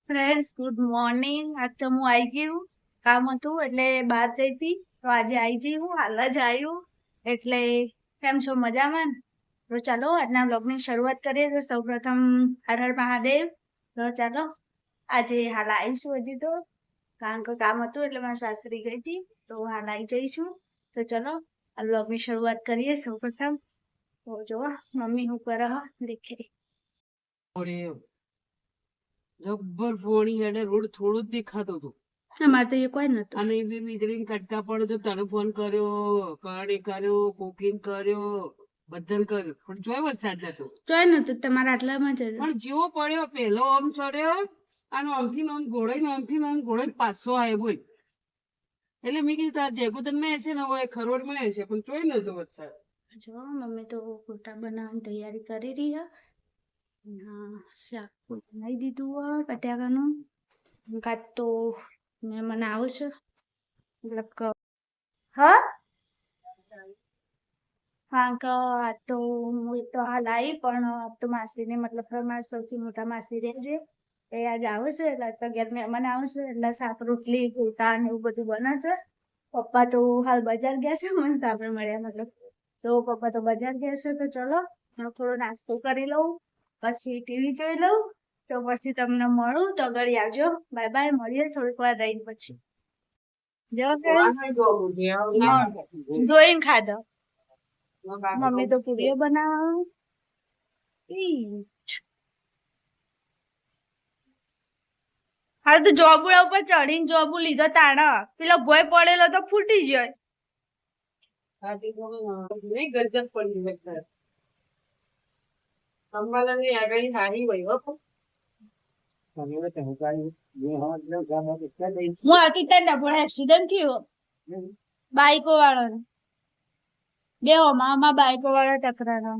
Friends good morning. આજ તો હું આવી ગયું, કામ હતું એટલે બહાર જઈ હતી, તો આજે આવી ગઈ હું, હાલ જ આવ્યું. એટલે કેમ છો, મજામાં ને? તો ચાલો આજના બ્લોગની શરૂઆત કરીએ. તો સૌપ્રથમ હર હર મહાદેવ. તો ચાલો આજે હાલ આવીશું, હજી તો કારણ કે કામ હતું એટલે મારા સાસરી ગઈ હતી, તો હાલ આવી જઈશું. તો ચલો આ બ્લોગની શરૂઆત કરીએ. સૌપ્રથમ તો જો મમ્મી હું કરે દેખે જબ્બર પોણી હેડે રોડ થોડું જ દેખાતું હતું અમારે તો એ કોઈ નતું. અને એ બી વીજળી કટકા પડે તો તને ફોન કર્યો, કાળી કર્યો, કોકીન કર્યો, બધાને કર્યો, પણ જોય વરસાદ નતો. જોઈ નતું તમારા આટલામાં જ પણ જેવો પડ્યો પેલો આમ ચડ્યો અને આમથી આમ ઘોડાઈ આમથી આમ ઘોડાઈ પાછો આવ્યો બોલ. એટલે મેં કીધું તાર જેગુદન માં છે ને હવે ખરોડ માં છે, પણ જોઈ નતો વરસાદ. જો મમ્મી તો ગોટા બનાવવાની તૈયારી કરી રહી છે. હા, શાક બનાવી દીધું હોય બટાકાનું. કાં તો મહેમાન આવશે મતલબ કે હા હા કે આ તો હું તો હાલ આવી, પણ આ તો માસીને મતલબ કે મારા સૌથી મોટા માસી રહે છે, એ આજ આવશે એટલે આજ તો ઘેર મહેમાન આવશે એટલે શાક રોટલી ગોટા ને એવું બધું બનાવશે. પપ્પા તો હાલ બજાર ગયા છે, મને સાંભળ મળ્યા મતલબ. તો પપ્પા તો બજાર ગયા છે, તો ચલો હું થોડો નાસ્તો કરી લઉં, પછી ટીવી જોઈ લઉં, તો પછી તમને મળું. તો આગળ આવજો. બાય બાય, મળીએ થોડીક વાર રહીને પછી. જો જોઈને ખાધો. મમ્મી તો પૂરીઓ બનાવવા. હા તો જોબુડા ઉપર ચડીને જોબુ લીધો તાણા, પેલો ભોય પડેલો તો ફૂટી જાય. ગજબ પડી વરસાદ. અંબાલાની આગાહી સારી હોય હો. હું આખી ત્યાં ડબલ એક્સિડન્ટ થયો બાઈકો વાળાનો. બે ઓમાં બાઈકો વાળા ટકરાના.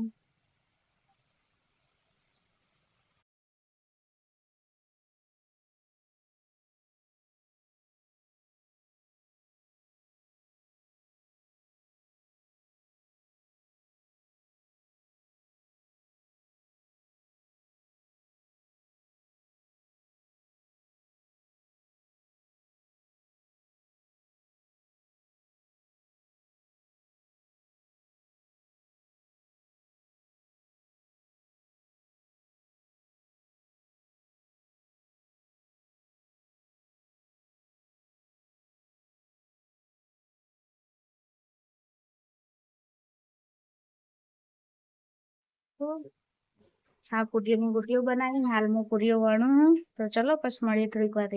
હા, પૂરીઓની ગુટીઓ બનાવીને હાલમાં પૂરીઓ વણું. તો ચલો પછી મળીએ થોડીક વાર.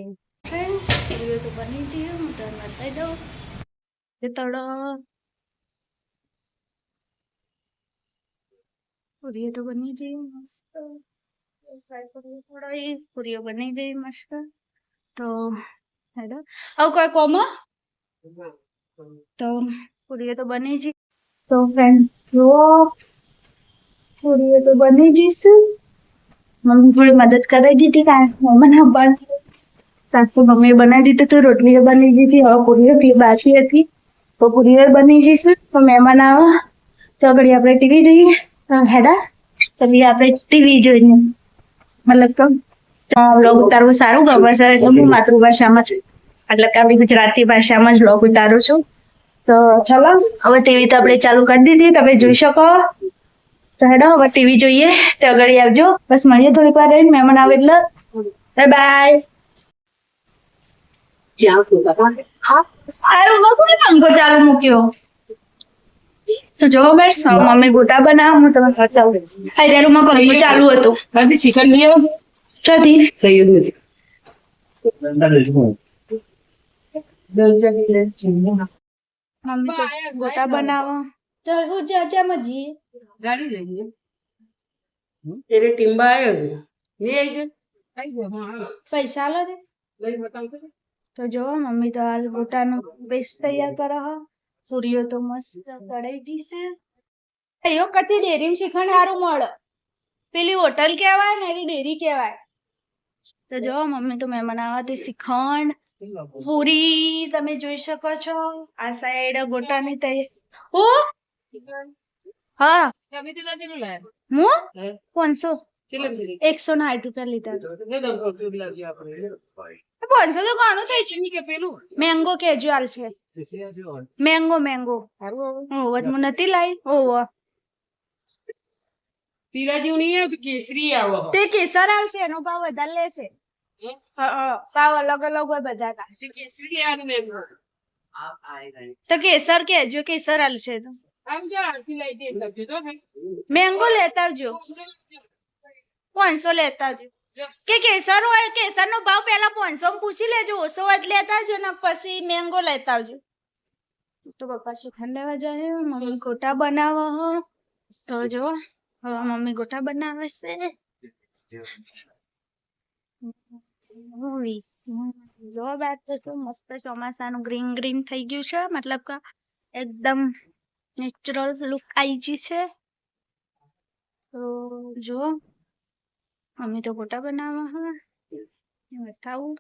ફ્રેન્ડ્સ પૂરીઓ તો બની જઈએ, હું ટર્ન બતાવી દઉં. તળો પૂરીઓ તો બની જઈએ મસ્ત. પૂરીઓ બની જઈએ મસ્ત. તો હેડો હવે કોઈ કોમો તો પૂરીઓ તો બની જઈ. તો ફ્રેન્ડ જુઓ પૂરીઓ તો બની જઈશ. મમ્મી થોડી મદદ કરાવી દીધી કારણ મમ્મીને પણ સાસુ મમ્મીએ બનાવી દીધું હતું, રોટલીઓ બની દીધી. હવે પૂરીઓ બાકી હતી તો પૂરીઓ બની જઈશું. તો મહેમાન આવે તો આગળ આપણે ટીવી જોઈએ. હેડા ચલીએ આપણે ટીવી જોઈને. મતલબ તો વ્લોગ ઉતારવું સારું ગમે છે એટલે હું માતૃભાષામાં છું, એટલે કે આપણી ગુજરાતી ભાષામાં જ વ્લોગ ઉતારું છું. તો ચલો હવે ટીવી તો આપણે ચાલુ કરી દીધી, તમે જોઈ શકો. તો હેડો હવે ટીવી જોઈએ. તો આગળ આવજો, બસ મળીએ થોડીક વાર રહીને, મહેમાન આવે એટલે. Bye bye. આ રૂમમાં કોને પંખો ચાલુ મૂક્યો? તો જો બેસ મમ્મી ગોટા બનાવ, હું તમે ખર્ચાવું. આ રૂમમાં પંખો ચાલુ હતો. ચિકન લઈ આવો ચોથી સહી મમ્મી તો ગોટા બનાવો. તો હું જ્યાં મજી ગાડી લઈ જઈએ. એને ટીમ્બા આવ્યો છે, લઈ આવી છે. પૈસા લો દે. તો જો મમ્મી તો હાલ ગોટાનો પેસ્ટ તૈયાર કરો હો. પૂરીઓ તો મસ્ત કઢાઈ જશે. એયો કતી ડેરીમાં શીખણ સારું મળે. પેલી હોટલ કહેવાય ને એની ડેરી કહેવાય. તો જો મમ્મી તો મહેમાન આવવાથી શ્રીખંડ પૂરી તમે જોઈ શકો છો. આ સાઈડ ગોટાની તૈયારી. ઓ હા હું 500 કેટલા છે 160 રૂપિયા લીધા છે. ને તો ફોર્ચ્યુન લાગી આપણે 500 તો ઘણું થઈ છે. કે પેલું મેંગો કેજ્યુઅલ છે. મેંગો સારું આવે ઓવ હું નથી લાઈ ઓવ પીલા જેવું નહીં આવે કે કેસરી આવે તે કેસર આવશે એનો ભાવ વધારે લેશે. હે? ભાવ અલગ અલગ હોય બધા કા. તે કેસરી આવે મેંગો તો કેસર કેજો કેસર આલશે તો આમ જો આરતી લઈ દે લખજો જો ભાઈ મેંગો લેતા આવજો 500 લેતા આવજો જો કે કેસર હોય કેસર નો ભાવ પેલા 500 માં પૂછી લેજો ઓછો હોય તો લેતા આવજો ને પછી મેંગો લેતા આવજો. તો પપ્પા શ્રીખંડ લેવા જાય મમ્મી ગોટા બનાવો હો તો જો હવે મમ્મી ગોટા બનાવે છે. જો બાત તો મસ્ત ચોમાસાનું ગ્રીન ગ્રીન થઈ ગયું છે મતલબ કે એકદમ નેચરલ લુક આવી ગઈ છે. તો જો મમ્મી તો ગોટા બનાવવા હા બતાવું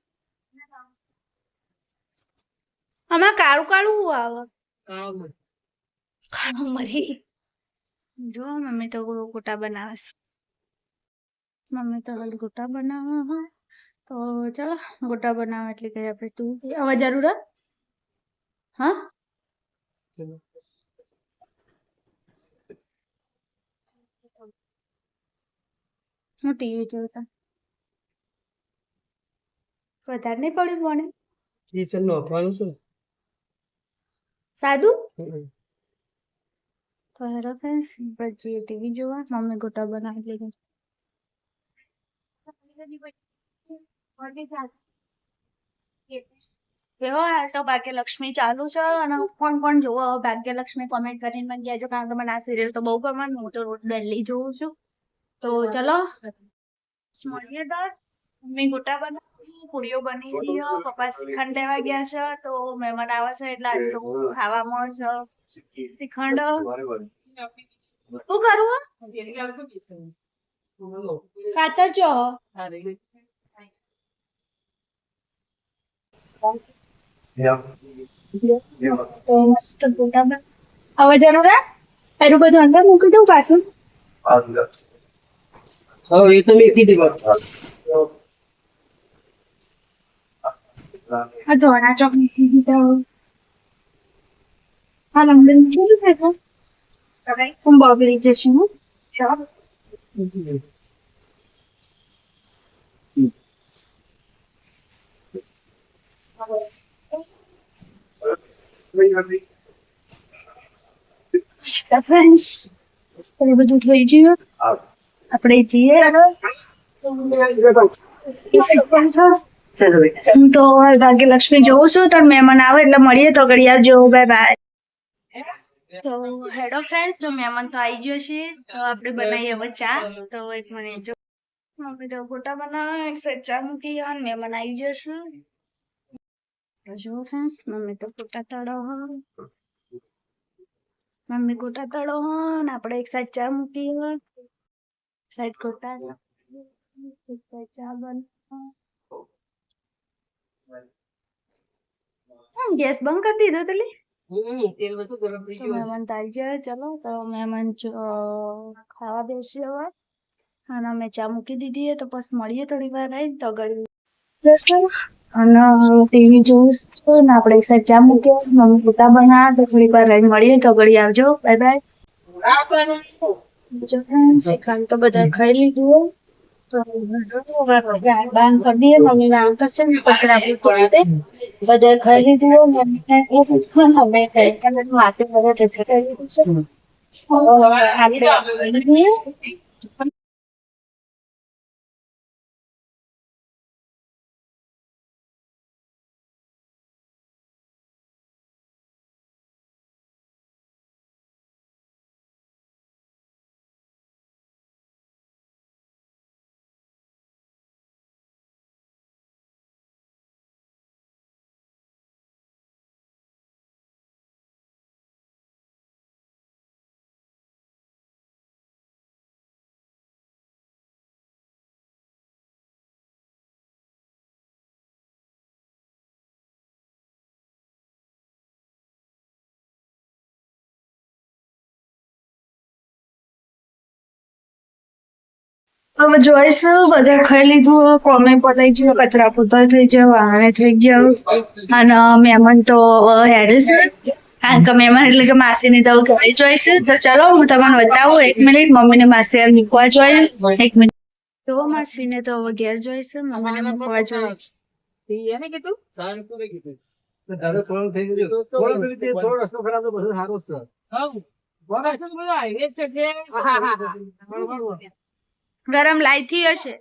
આમાં કાળું કાળું આવે કાળો કાળું મરી જો મમ્મી તો ગોટા બનાવે છે. મમ્મી તો હાલ ગોટા બનાવવા હા તો ચાલો ગોટા બનાવવા એટલે કે આપણે તું હવે જરૂર હા હું ટીવી જોતા વધારે નહીં પડ્યું મને કિચન નો આપવાનું છે સાદું તો હેરો ફ્રેન્ડ્સ પછી ટીવી જોવા મમ્મી ગોટા બનાવી લીધી. કેવો હાલ તો ભાગ્યલક્ષ્મી ચાલુ છે અને કોણ કોણ જોવો ભાગ્યલક્ષ્મી કોમેન્ટ કરીને મને કહેજો કારણ કે મને આ સિરિયલ તો બહુ ગમે હું તો રોજ ડેલી જોઉં છું. તો ચલો મળીએ તો મમ્મી ગોટા બનાવી પૂરીઓ બની ગયો પપ્પા શ્રીખંડ લેવા ગયા છે તો મહેમાન આવે છે એટલે આજે તો ખાવામાં છે શ્રીખંડ. શું કરવું ખાતર જો તો મસ્ત ગોટા બન હવે જરૂર એનું બધું અંદર મૂકી દઉં પાછું હવે એ તો મેથી દે આ ધોળા ચોક મૂકી દીધા હા લંડન કેટલું થાય હું બગડી જશે હું ફ્રેન્ડ્સ એ બધું થઈ ગયું આપણે જઈએ હું તો ભાગ્યલક્ષ્મી જોઉં છું તો મહેમાન આવે એટલે મળીએ તો ઘડી આવજો બાય બાય. તો હેડો ફ્રેન્ડ્સ મહેમાન તો આવી ગયો છે તો આપણે બનાવીએ હવે ચા તો 1 મિનિટ જો મમ્મી તો ગોટા બનાવે એક સાઈડ ચા મૂકી અને મહેમાન આવી જશે તો જો ફ્રેન્ડ્સ મમ્મી તો ગોટા તળો મમ્મી ગોટા તળો ને આપણે એક સાઈડ ચા મૂકી સાઈડ ગોટા એક સાઈડ ચા બન ગેસ બંધ કરી દીધો તો તેલ બધું ગરમ થઈ તો ગયું મહેમાન તો આવી જાય ચલો તો મહેમાન ખાવા બેસી હવે અને અમે ચા મૂકી દીધી તો પછી મળીએ થોડી વાર રહી તો ગળી જશે અને ટીવી જોઈશું ને આપણે એક સાઈડ ચા મૂકીએ મમ્મી ગોટા બનાવે તો થોડી વાર રહી મળીએ તો ગળી આવજો બાય બાય. જો ફ્રેન્ડ્સ શ્રીખંડ તો બધા ખાઈ લીધું તો બાન કરી દઈએ મમ્મી બાન કરશે ને પછી આપણે તોડે બધા ખાઈ લીધું મમ્મી ખાઈ માસી બધા ખાઈ લીધું છે. હવે જોઈશું બધા ખાઈ લીધું કોમે પતાઈ ગયું કચરા પોતા થઈ ગયા વાહણે થઈ ગયા અને મહેમાન તો હેડે છે કારણ કે મહેમાન એટલે કે માસીની તો ઘરે જોઈશે તો ચલો હું તમને બતાવું 1 મિનિટ મમ્મીને માસી મૂકવા જોઈએ 1 મિનિટ તો માસીને તો હવે ઘેર જોઈશે મમ્મીને મૂકવા જોઈએ એને કીધું ગરમ લાઈ થી હશે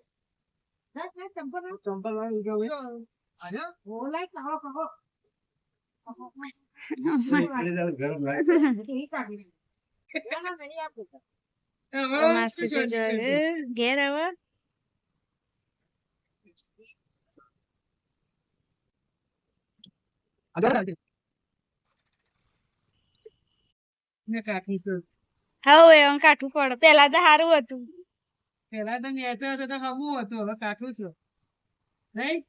માસી તો જોડે ઘેર હવે હવે એમ કાઠું પડે પેલા તો સારું હતું પેલા તો નેચર હતો તો હમું હતું હવે કાઠું છે નહીં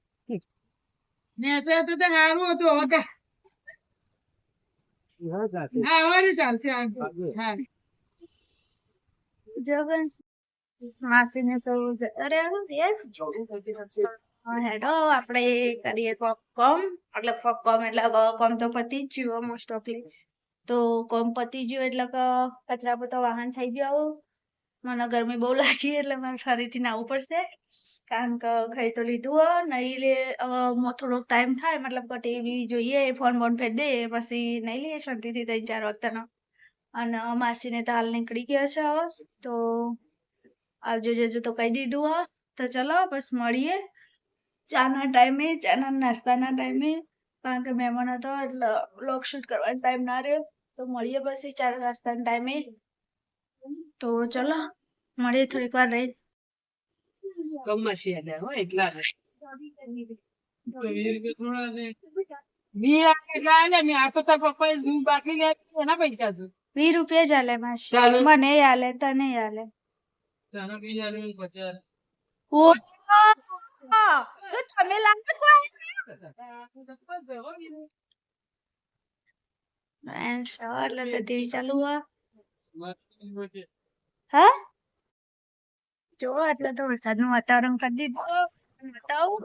નેચર હતું તો સારું હતું હવે હા હવે ચાલશે હા જગન માસીને તો અરે હેડો આપણે કરીએ કોમ એટલે કોમ એટલે કોમ તો પતી જ ગયું મોસ્ટ ઓફલી તો કોમ પતી ગયું એટલે કે કચરા પોતા વાહન થઈ ગયું મને ગરમી બહુ લાગી એટલે મારે ફરીથી નાવું પડશે કારણ કે ખાઈ તો લીધું નહીં લે થોડોક ટાઈમ થાય મતલબ કે ટીવી જોઈએ ફોન બોન ફેર દે પછી નહીં લઈએ શાંતિથી 3-4 વાગતાનો અને માસીને તો હાલ નીકળી ગયા છે હવે તો આવજો જજો તો કહી દીધું તો ચલો બસ મળીએ ચાના ટાઈમે ચાના નાસ્તાના ટાઈમે કારણ કે મહેમાન હતો એટલે વ્લોગ શૂટ કરવાનો ટાઈમ ના રહ્યો તો મળીએ પછી ચા નાસ્તાના ટાઈમે તો ચલો મળીએ થોડીક વાર રહી કમાસી આલ્યા હો એટલા ને. તો 20 રૂપિયા થોડા ને. એટલા આલ્યા મેં આ તો તાર પપ્પાએ બાટલી લઈ આપી એના પૈસા છે 20 રૂપિયા જ આલે માસી ચાલો. મને આલે તને આલે ચાનો 20 આલ્યું 50 ઓ તો તમે લાગો કોઈ એન્ડ સવાર એટલે તો ટીવી ચાલુ હા જો એટલે તો વરસાદનું વાતાવરણ કરી દીધું બતાવું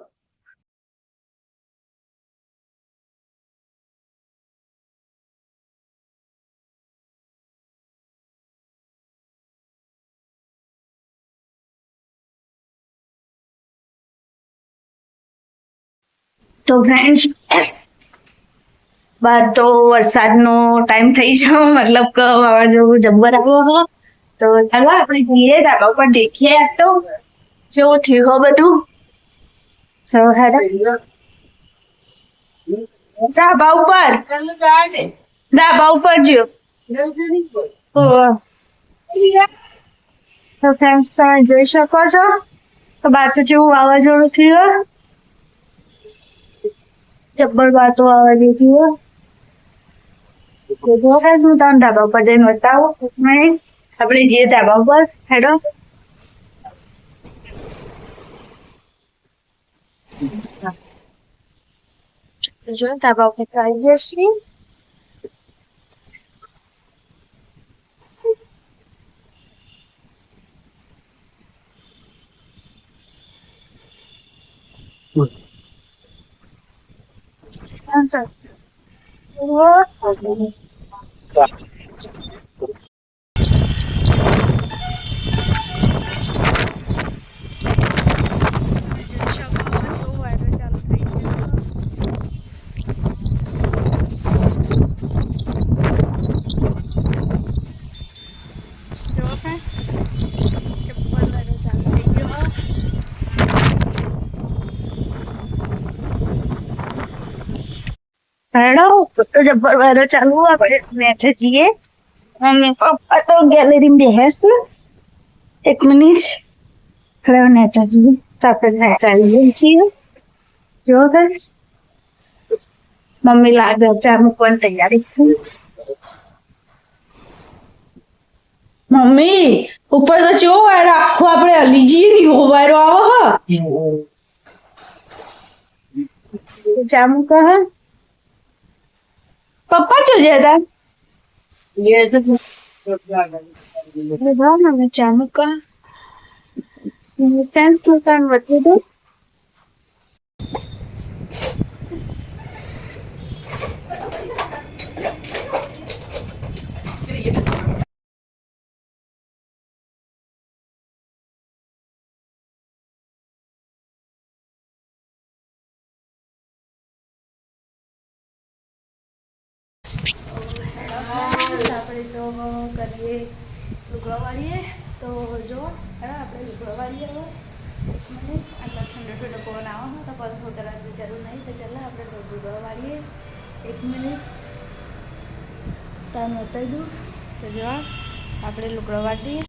તો ફ્રેન્ડ્સ બાર તો વરસાદનો ટાઈમ થઈ ગયો મતલબ કે વાવાઝોડું જબ્બર આવ્યો તો ચાલો આપણે જઈએ ધાબા ઉપર દેખીએ આજ તો જેવું થયું હો બધું ચલો હેડો ધાબા ઉપર ધાબા ઉપર જો તો ફ્રેન્ડ્સ તમે જોઈ શકો છો તો બાર તો જેવું વાવાઝોડું થયું જબ્બર વાતો આવે છે જો ગાઈસ હું તમને ધાબા ઉપર જઈને બતાવું આપણે જઈએ ધાબા ઉપર હેડો જો ધાબા ઉપર આવી જશે Answer. હેડો તો જબ્બર વારો ચાલુ આપણે મેચે જઈએ મમ્મી પપ્પા તો ગેલેરીમાં બેસે 1 મિનિટ હવે મેચે જઈએ સાથે મેચ આવી છીએ જો ગાઈસ મમ્મી લાગે ચા મૂકવાની તૈયારી છે મમ્મી ઉપર તો ચેવો વાયરો આખો આપણે હલી જઈએ ને એવો વાયરો આવે ચા મૂકો હા પપ્પા ચો જતા બધા અમે ચા મૂકા સેન્સ નું કામ વધ્યું હતું. આપણે તો કરીએ લુગડા વાળીએ તો જો આપણે લુગડા વાળીએ હવે આટલા ઠંડો ઠંડો પવન આવો તો પંખો કરવાની જરૂર નહીં તો ચાલો આપણે લુગડા વાળીએ 1 મિનિટ તાન બતાવી દઉં તો જો આપણે લુગડા વાળી દઈએ.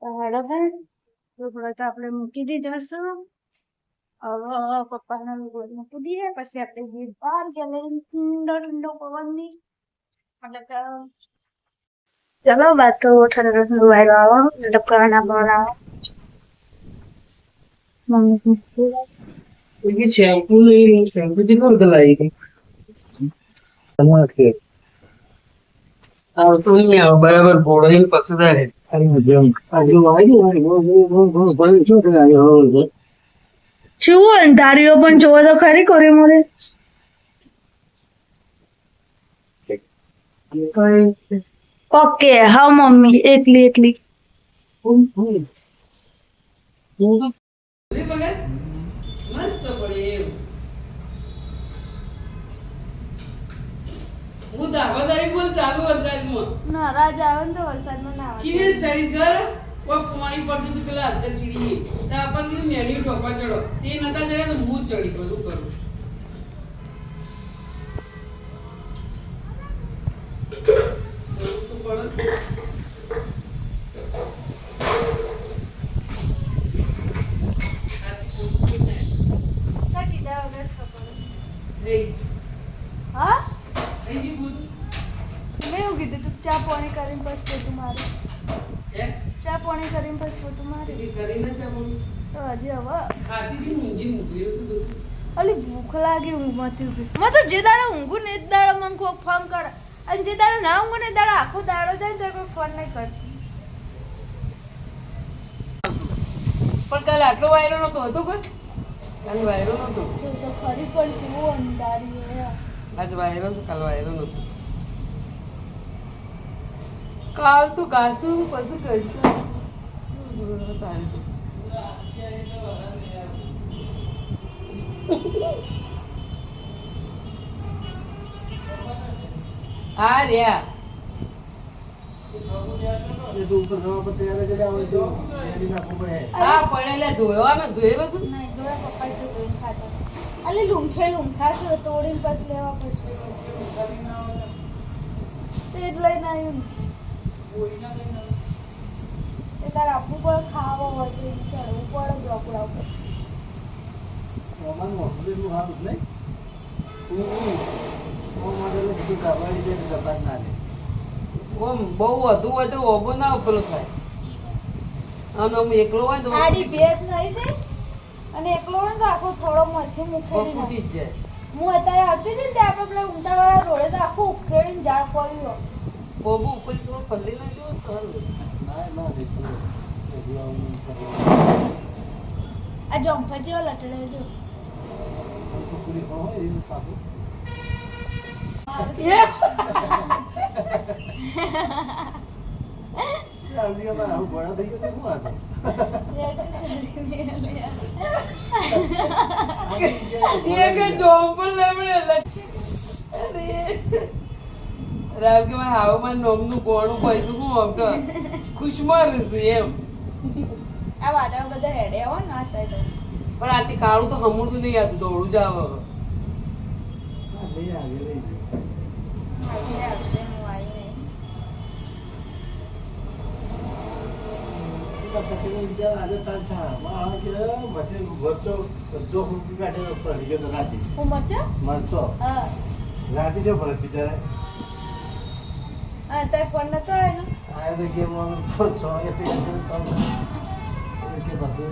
બરાબર લુગડા તો આપણે મૂકી દીધા છે. હવે પપ્પાના લુગડા મૂકી દઈએ પછી આપણે જઈએ બહાર ગેલેરી ઠંડો ઠંડો પવનની મતલબ ચલો બસ તો ઠંડો ઠંડો વાયરો આવો મતલબ કરના પવન આવો. ये शैम्पू नहीं शैम्पू जी कौन दलाई थी તમારે આવતો નહીં આવ બરાબર બોળીને પછી રહે શું અંધારીઓ પણ જોવો તો ખરી કોરી મોરે ઓકે હા મમ્મી એકલી એકલી મસ્ત પડે એમ હું દાવા જાય બોલ ચાલુ વરસાદમાં ના રાજ આવે ને તો વરસાદમાં ના આવે ચીવે ચડી ગયો કોઈ પાણી પડતું હતું પેલા અંદર સીડી તો આપણને કીધું મેન્યુ ઢોકવા ચડો તે નતા ચડ્યા તો હું જ ચડી ગયો કરું તો પડે હા થઈ ગયું પૂરું મેં એવું કીધું તું ચા પાણી કરીને પછી પોતું મારે હે ચા પાણી કરીને પછી પોતું મારે એ કરીને ચા બોલું તો હજી હવે ખાતી હતી ઊંઘી મૂકી એવું કીધું અલી ભૂખ લાગી ઊંઘમાંથી ઉઠી મેં તો જે દાડે ઊંઘું ને એ જ દાડે મને કોક ફોન કરે અને જે દાડે ના ઊંઘું ને એ દાડે આખો દાડો જાય ને તો કોઈ ફોન નહીં કરતી. પણ કાલે આટલો વાયરો નતો હતો કોઈ કાલે વાયરો નતો જો તો ખરી પણ છે ઓ અંધારી આજ વાયરો છે કાલે વાયરો નતો કાલ તો ગાસું પછી કહીશું તારે તો હા રહ્યા હા પડેલા ધોયો ધોયેલો છે નહીં જોયા પપ્પા તો જોઈને ખાતા અલી લુંખા છે તોડીને પછી લેવા પડશે તે જ લઈને આવ્યું તે તારે આપવું પડે ખાવા હોય તો ચડવું પડે બ્રોકડા ઉપર ઓમ બહુ વધુ હોય તો ઓબો ના ઉપરો થાય અને આમ એકલો હોય તો આડી ભેદ નહીં દે અને એકલો હોય તો આખો થોડો મથી મુખેડી ફૂટી જ જાય હું અત્યારે આવતી હતી ને તે આપણે પેલા ઊંટાવાળા રોડે તો આખું ઉખેડીને ઝાડ પડ્યું બોબો ઉપર થોડું પલ્લી નાખજો ખરું આ જમ્પર જેવા લટડે જો રાવ કે મારા હાવમાં નોમનું કોણું પૈસું હું આમ તો ખુશમાં રહીશું એમ આ વાદળા બધા હેડે આવો ને આ સાઈડ પણ આથી કાળું તો હમુરતું નહીં આવતું દોડું જ આવે આવશે આવશે હું આવી નહીં હું મરચો હા તારે ફોન નતો આવ્યો આયો તો કે મને ફોન વાગે તે કામ કે પાસે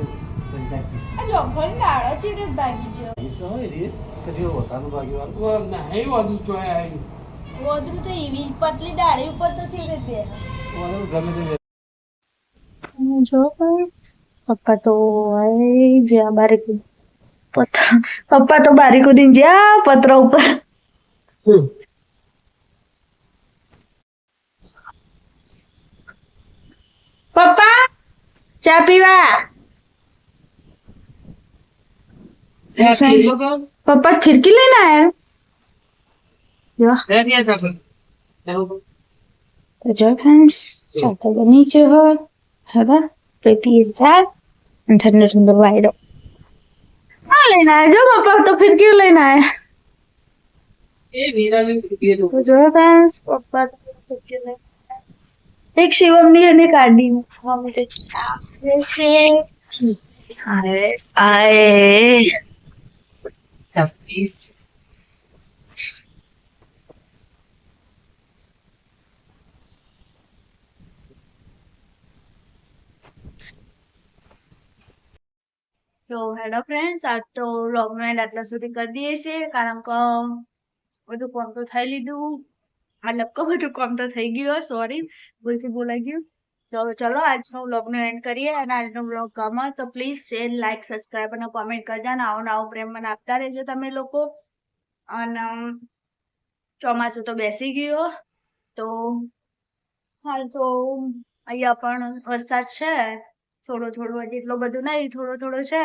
આ જોફળ દાડો ચીરે ભાગી ગયો એ સો રે કદી હોતાનું ભાગ્યવાન નહીં વધુ જોઈ આવી ગોદરું તો એવી પતલી ડાળી ઉપર તો ચીરે બે વાળું ગમે તે જો પપ્પા તો જ્યાં બારે પપ્પા તો બારી કૂદીને જ્યાં પત્ર ઉપર પપ્પા ચા પીવા પપ્પા ફિરકી લઈને આયા તો જો ફ્રેન્ડ્સ ચા તો બની છે હવે પીએ ચા અને ઠંડો ઠંડો વાયડો હા લઈને આવ્યા જો પપ્પા તો ફિરકી લઈને આવ્યા તો જો ફ્રેન્ડ્સ પપ્પા તો ફિરકી લઈને એક શિવમની અને કાઢી મૂકવા માટે ચા છે અરે આય તો હેલો ફ્રેન્ડ્સ આજ તો વ્લોગનો એન્ડ આટલા સુધી કરી દઈએ છીએ કારણ કે બધું કામ તો થઈ લીધું મતલબ કે બધું કામ તો થઈ ગયું સોરી ભૂલથી બોલાઈ ગયું તો ચલો આજનો વ્લોગનો એન્ડ કરીએ અને આજનો વ્લોગ ગમે તો પ્લીઝ શેર લાઈક સબસ્ક્રાઈબ અને કોમેન્ટ કરજો ને આવો પ્રેમ મને આપતા રહેજો તમે લોકો અને ચોમાસું તો બેસી ગયો તો હાલ તો અહીંયા પણ વરસાદ છે થોડો થોડો હજી એટલો બધું નહીં થોડો થોડો છે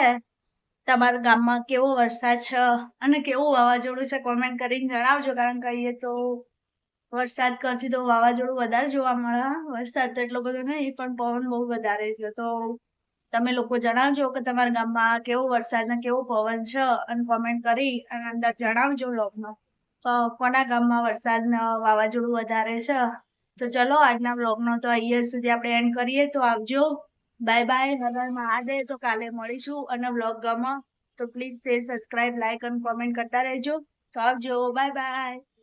તમારા ગામમાં કેવો વરસાદ છે અને કેવું વાવાઝોડું છે કોમેન્ટ કરીને જણાવજો કારણ કે અહીંયા તો વરસાદ કરતી તો વાવાઝોડું વધારે જોવા મળે વરસાદ તો એટલો બધો નહીં પણ પવન બહુ વધારે છે તો તમે લોકો જણાવજો કે તમારા ગામમાં કેવો વરસાદ ને કેવો પવન છે અને કોમેન્ટ કરી અને અંદર જણાવજો વ્લોગમાં તો કોના ગામમાં વરસાદ ને વાવાઝોડું વધારે છે તો ચલો આજના વ્લોગનો તો અહીંયા સુધી આપણે એન્ડ કરીએ તો આવજો બાય બાય હર હર મહાદેવ તો કાલે મળીશું અને વ્લોગ ગમે તો પ્લીઝ શેર સબસ્ક્રાઇબ લાઈક અને કોમેન્ટ કરતા રહેજો તો આવજો બાય બાય